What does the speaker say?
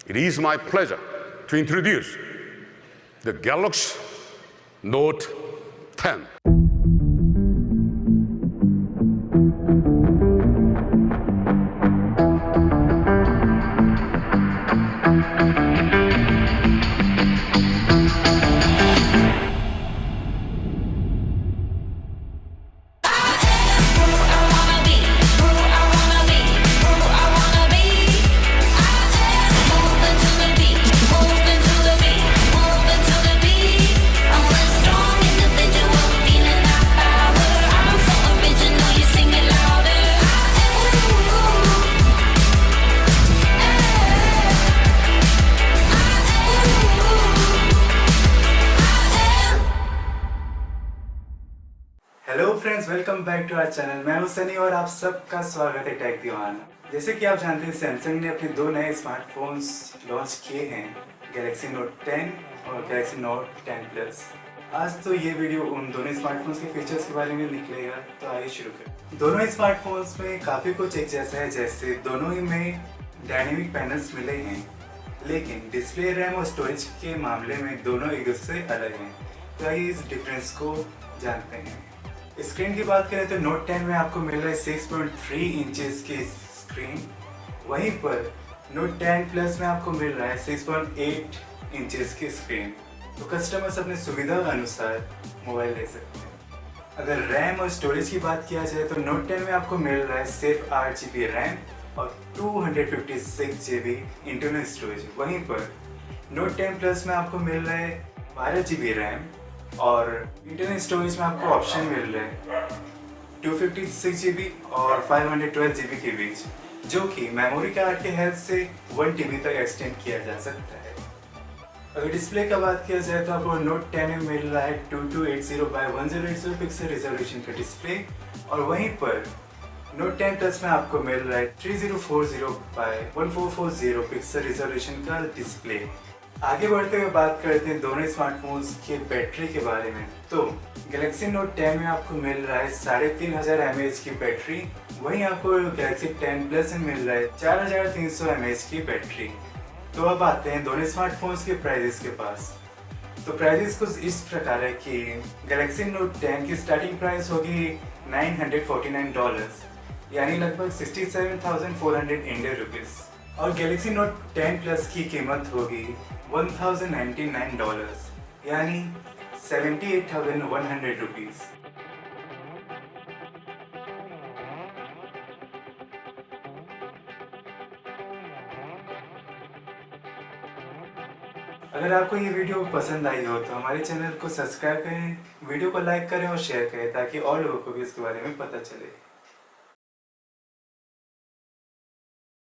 It is my pleasure to introduce the Galaxy Note 10. Hello friends, welcome back to our channel. मैं हूं सनी और आप सबका स्वागत है टेक दीवाना। जैसे कि आप जानते हैं, सैमसंग ने अपने दो नए स्मार्टफोन्स लॉन्च किए हैं, गैलेक्सी नोट 10 और गैलेक्सी नोट 10 प्लस। आज तो ये वीडियो उन दोनों स्मार्टफोन्स के फीचर्स के बारे में निकलेगा, तो आइए शुरू करें। दोनों ही स्मार्टफोन्स में काफ़ी कुछ एक जैसा है, जैसे दोनों ही में डायनेमिक पैनल्स मिले हैं, लेकिन डिस्प्ले, रैम और स्टोरेज के मामले में दोनों एक दूसरे से अलग हैं। तो आइए इस डिफरेंस को जानते हैं। स्क्रीन की बात करें तो नोट 10 में आपको मिल रहा है 6.3 इंचेस की स्क्रीन, वहीं पर नोट 10 प्लस में आपको मिल रहा है 6.8 इंचेस की स्क्रीन। तो कस्टमर्स अपने सुविधा अनुसार मोबाइल ले सकते हैं। अगर रैम और स्टोरेज की बात किया जाए तो नोट 10 में आपको मिल रहा है सिर्फ 8 GB रैम और 256 GB इंटरनल स्टोरेज। वहीं पर नोट 10 प्लस में आपको मिल रहा है 12 GB रैम और इंटरनल स्टोरेज में आपको ऑप्शन मिल रहे हैं 256 GB और 512 GB के बीच, जो कि मेमोरी कार्ड के हेल्प से 1 TB तक एक्सटेंड किया जा सकता है। अगर डिस्प्ले का बात किया जाए तो आपको नोट 10 में मिल रहा है 2280 by 1080 पिक्सल रिजोल्यूशन का डिस्प्ले, और वहीं पर नोट 10 प्लस में आपको मिल रहा है 3040 by 1440 पिक्सल रिजोल्यूशन का डिस्प्ले। आगे बढ़ते हुए बात करते हैं दोनों स्मार्टफोन्स के बैटरी के बारे में। तो गैलेक्सी नोट 10 में आपको मिल रहा है 3500 mAh की बैटरी, वहीं आपको गैलेक्सी 10 प्लस में मिल रहा है 4300 mAh की बैटरी। तो अब आते हैं दोनों स्मार्टफोन्स के प्राइजेस के पास। तो प्राइजेस कुछ इस प्रकार है कि गैलेक्सी नोट 10 की स्टार्टिंग प्राइस होगी $949, यानी लगभग 67,400 इंडियन रुपीज़, और गैलेक्सी नोट 10 प्लस की कीमत होगी $1,099, यानी 78,100 रुपीज़। अगर आपको ये वीडियो पसंद आई हो तो हमारे चैनल को सब्सक्राइब करें, वीडियो को लाइक करें और शेयर करें, ताकि और लोगों को भी इसके बारे में पता चले।